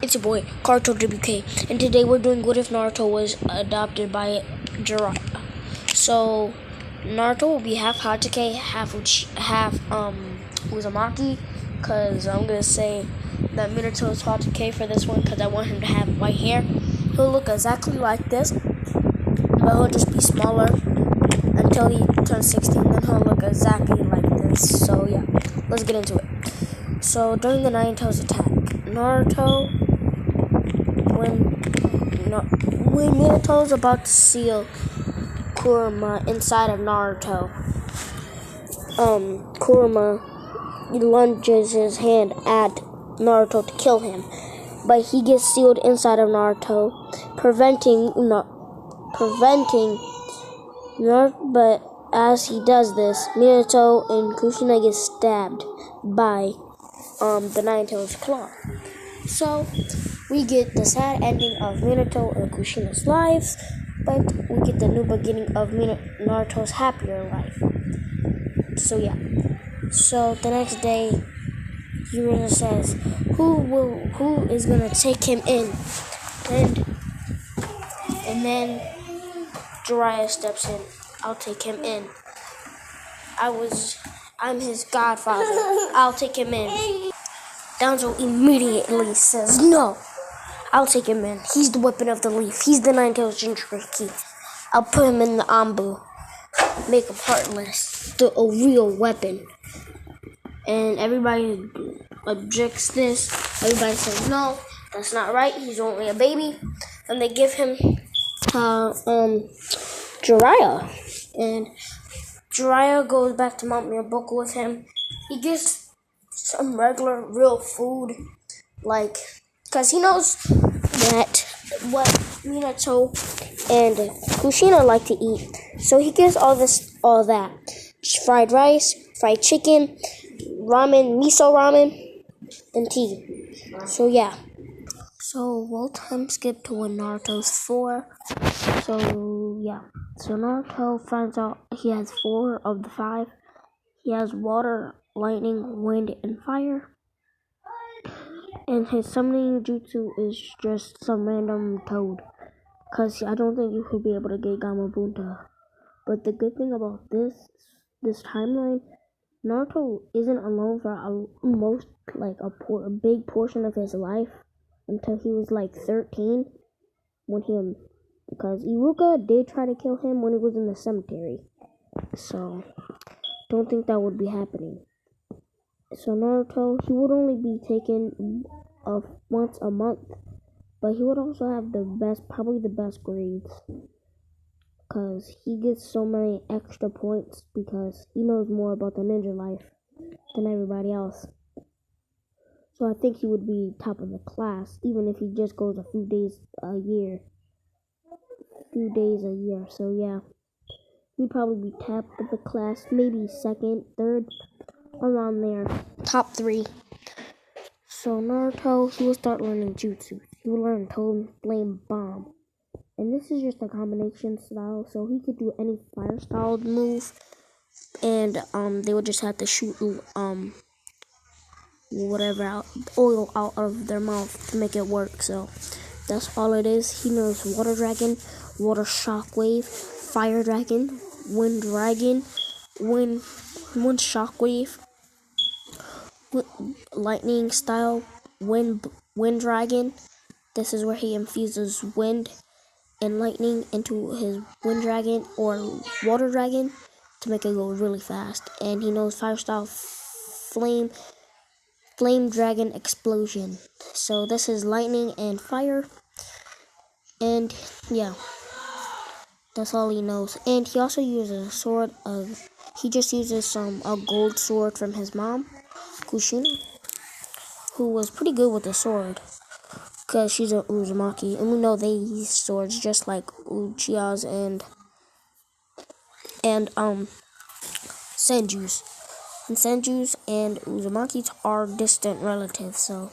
It's your boy, Carto WK, and today we're doing What If Naruto was adopted by Jiraiya. So, Naruto will be half Hachike, half Uzumaki, because I'm going to say that Minato is Hachike for this one, because I want him to have white hair. He'll look exactly like this, but he'll just be smaller until he turns 16, then he'll look exactly like this. So, yeah, let's get into it. So, during the Nine Tails attack, Naruto... When Minato's about to seal Kurama inside of Naruto, Kurama lunges his hand at Naruto to kill him, but he gets sealed inside of Naruto, but as he does this, Minato and Kushina get stabbed by the Nine Tails claw. So we get the sad ending of Minato and Kushina's lives, but we get the new beginning of Naruto's happier life. So yeah. So the next day, Hirona says, "Who is gonna take him in?" And then Jiraiya steps in. "I'll take him in. I'm his godfather. I'll take him in." Danzo immediately says, "No, I'll take him in. He's the weapon of the leaf. He's the Nine-Tails Jinchuriki. I'll put him in the Ambu. Make him heartless. A real weapon." And everybody objects this. Everybody says, "No, that's not right. He's only a baby." And they give him Jiraiya. And Jiraiya goes back to Mount Miraboku with him. He gets some regular, real food, because he knows that what Minato and Kushina like to eat. So he gets all that. Fried rice, fried chicken, ramen, miso ramen, and tea. So yeah. So we'll time skip to when Naruto's 4. So yeah. So Naruto finds out he has 4 of the 5. He has water, lightning, wind, and fire. And his summoning jutsu is just some random toad. Because I don't think you could be able to get Gamabunta. But the good thing about this timeline, Naruto isn't alone for a big portion of his life. Until he was 13. Because Iruka did try to kill him when he was in the cemetery. So, don't think that would be happening. So Naruto, he would only be taken once a month, but he would also have probably the best grades, because he gets so many extra points because he knows more about the ninja life than everybody else. So I think he would be top of the class, even if he just goes a few days a year. So yeah, he'd probably be top of the class, maybe second, third, around there, top 3. So Naruto, he will start learning jutsu. He will learn Toad Flame Bomb, and this is just a combination style, so he could do any fire style move, and they would just have to shoot oil out of their mouth to make it work. So that's all it is. He knows Water Dragon, Water Shockwave, Fire Dragon, Wind Dragon, Wind Shockwave, Lightning style, Wind Dragon. This is where he infuses wind and lightning into his Wind Dragon or Water Dragon to make it go really fast. And he knows Fire style, Flame Dragon Explosion. So this is lightning and fire. And yeah, that's all he knows. And he also uses a sword he just uses a gold sword from his mom, Kushina, who was pretty good with the sword, because she's an Uzumaki, and we know they use swords just like Uchiha's and Senju's. And Senju's and Uzumaki's are distant relatives, so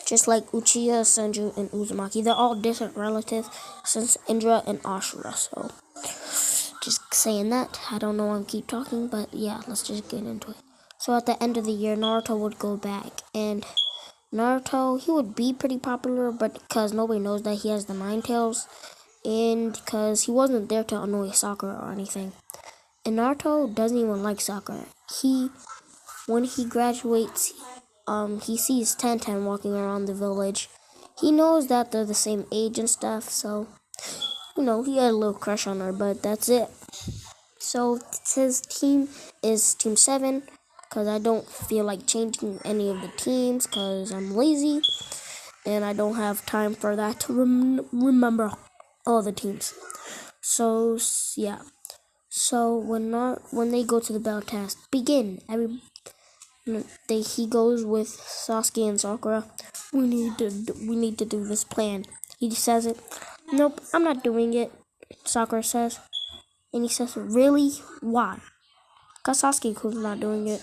just like Uchiha, Senju, and Uzumaki, they're all distant relatives since Indra and Ashura. So just saying that. I don't know why I keep talking, but yeah, let's just get into it. So at the end of the year, Naruto would go back, and Naruto, he would be pretty popular, but because nobody knows that he has the Nine Tails, and because he wasn't there to annoy Sakura or anything. And Naruto doesn't even like Sakura. When he graduates, he sees Tenten walking around the village. He knows that they're the same age and stuff, so, he had a little crush on her, but that's it. So his team is Team 7, because I don't feel like changing any of the teams, because I'm lazy, and I don't have time for that to remember all the teams. So, yeah. So when they go to the battle task, begin. He goes with Sasuke and Sakura. We need to do this plan. He says it. Nope, I'm not doing it. Sakura says, and he says, really? Why? Cause Sasuke's not doing it.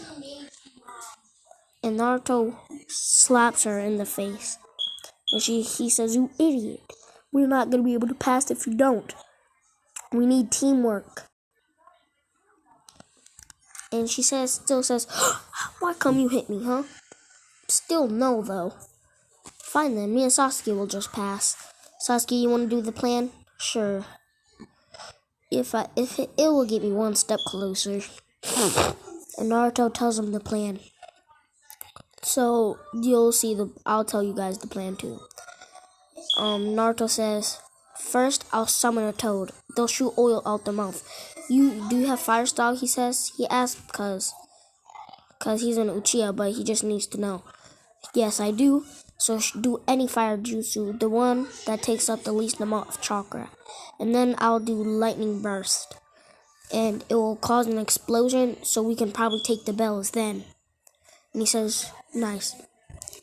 And Naruto slaps her in the face, and he says, "You idiot! We're not gonna be able to pass if you don't. We need teamwork." And she still says, "Why come you hit me, huh?" Still no, though. Fine then, me and Sasuke will just pass. Sasuke, you want to do the plan? Sure. If it will get me one step closer. And Naruto tells him the plan. So you'll see I'll tell you guys the plan too. Naruto says, first I'll summon a toad. They'll shoot oil out their mouth. Do you have fire style? He asks because he's an Uchiha, but he just needs to know. Yes, I do. So do any fire jutsu, the one that takes up the least amount of chakra. And then I'll do lightning burst. And it will cause an explosion, so we can probably take the bells then. And he says, nice.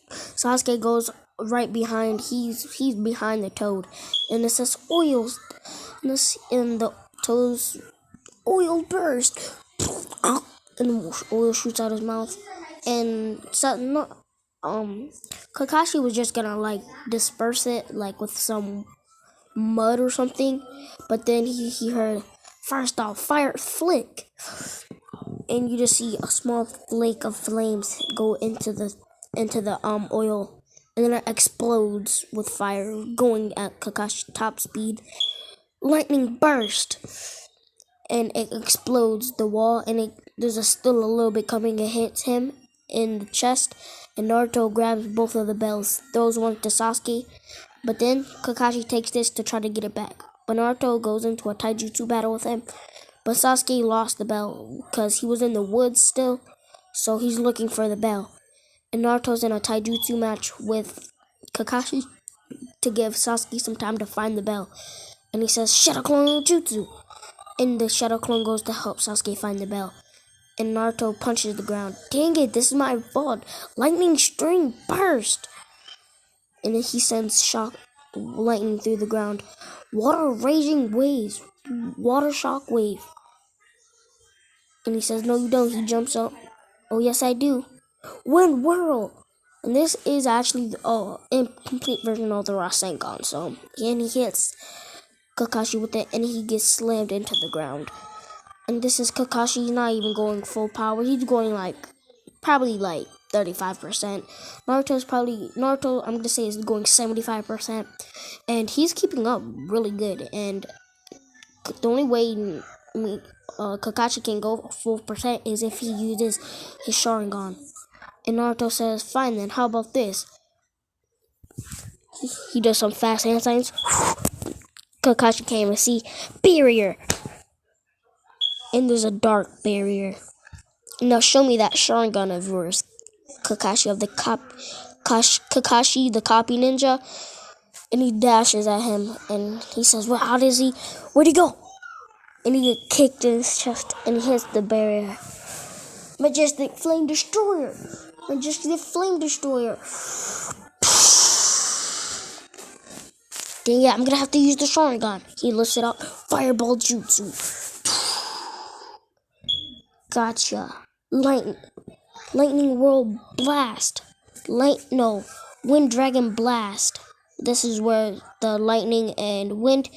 Sasuke goes right behind, he's behind the toad. And it says oils. And the toad's oil burst. And the oil shoots out his mouth. And Kakashi was just gonna disperse it with some mud or something, but then he heard first off fire flick, and you just see a small flake of flames go into the oil, and then it explodes with fire going at Kakashi's top speed. Lightning burst, and it explodes the wall, and there's still a little bit coming. It hits him in the chest, and Naruto grabs both of the bells, throws one to Sasuke, but then Kakashi takes this to try to get it back. But Naruto goes into a taijutsu battle with him, but Sasuke lost the bell because he was in the woods still, so he's looking for the bell. And Naruto's in a taijutsu match with Kakashi to give Sasuke some time to find the bell. And he says, Shadow Clone no Jutsu! And the Shadow Clone goes to help Sasuke find the bell. And Naruto punches the ground. Dang it, this is my fault. Lightning string burst. And then he sends lightning through the ground. Water raging waves. Water shock wave. And he says, no you don't. He jumps up. Oh yes I do. Wind whirl. And this is actually the incomplete version of the Rasengan. So, and he hits Kakashi with it, and he gets slammed into the ground. And this is Kakashi. He's not even going full power. He's going probably 35%. Naruto, I'm gonna say, is going 75%, and he's keeping up really good. And the only way Kakashi can go full percent is if he uses his Sharingan. And Naruto says, fine then, how about this? He does some fast hand signs. Kakashi can't even see. Barrier! And there's a dark barrier. Now show me that Sharingan of yours, Kakashi of the Kakashi, the copy ninja. And he dashes at him, and he says, well, where'd he go? And he gets kicked in his chest, and he hits the barrier. Majestic Flame Destroyer! Majestic Flame Destroyer! Dang it, I'm gonna have to use the Sharingan. He lifts it up. Fireball Jutsu. Gotcha. Lightning Whirl Blast. Wind Dragon Blast. This is where the lightning and wind,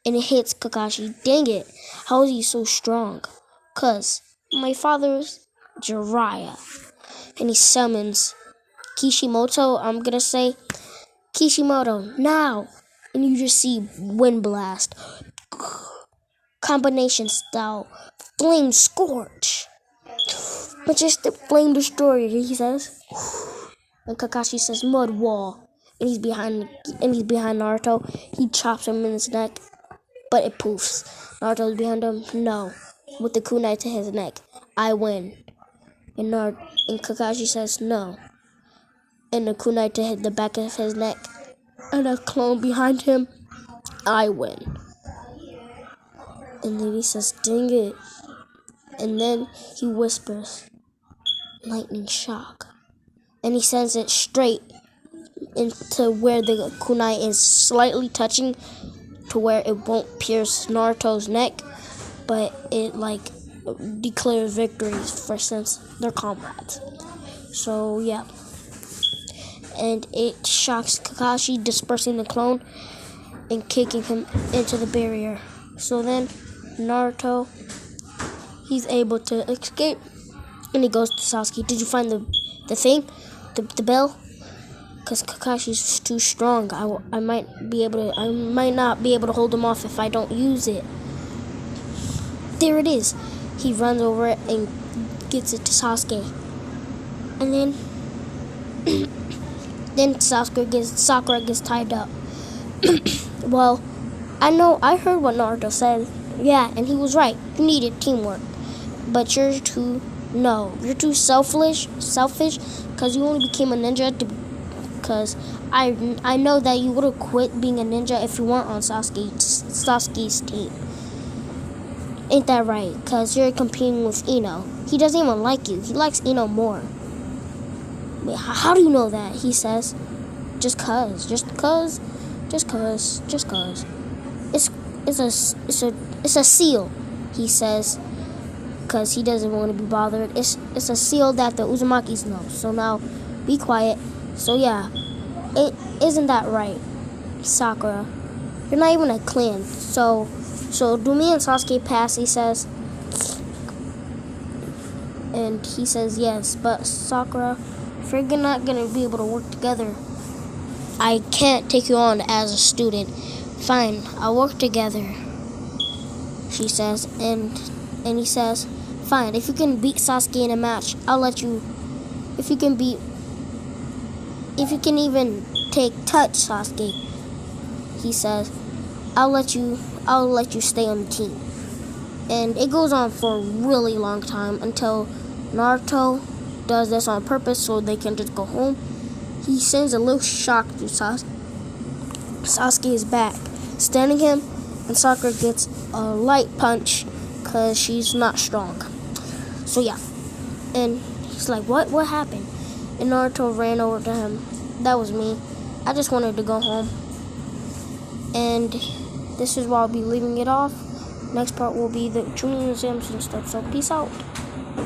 and it hits Kakashi. Dang it. How is he so strong? 'Cause my father's Jiraiya. And he summons Kishimoto, I'm gonna say Kishimoto now, and you just see wind blast, combination style, flame scorch, majestic flame destroyer. He says, and Kakashi says mud wall, and he's behind Naruto. He chops him in his neck, but it poofs. Naruto's behind him. No, with the kunai to his neck, I win. And Kakashi says no, and the kunai to hit the back of his neck, and a clone behind him, I win. And then he says, dang it. And then he whispers, lightning shock. And he sends it straight into where the kunai is slightly touching to where it won't pierce Naruto's neck, but it declares victory for since they're comrades. So yeah. And it shocks Kakashi, dispersing the clone and kicking him into the barrier. So then Naruto, he's able to escape, and he goes to Sasuke. Did you find the thing? The bell? Because Kakashi's too strong. I might not be able to hold him off if I don't use it. There it is. He runs over it and gets it to Sasuke. And then Sakura gets tied up. Well, I heard what Naruto said. Yeah, and he was right. You needed teamwork. But you're too selfish, because you only became a ninja because I know that you would have quit being a ninja if you weren't on Sasuke's team. Ain't that right? Because you're competing with Ino. He doesn't even like you. He likes Ino more. Wait, how do you know that? He says, just cause. It's a seal, he says, because he doesn't want to be bothered. It's a seal that the Uzumakis know. So now, be quiet. So yeah, isn't that right, Sakura? You're not even a clan. So do me and Sasuke pass? He says, and he says yes. But Sakura, if you're not gonna be able to work together, I can't take you on as a student. Fine, I'll work together, she says, and he says, fine, if you can beat Sasuke in a match, I'll let you. If you can even touch Sasuke, he says, I'll let you stay on the team. And it goes on for a really long time until Naruto does this on purpose so they can just go home. He sends a little shock to Sasuke. Sasuke is back, standing him, and Sakura gets a light punch because she's not strong. So yeah, and he's like, what happened? And Naruto ran over to him. That was me. I just wanted to go home. And this is where I'll be leaving it off. Next part will be the Junior Museums and stuff. So peace out.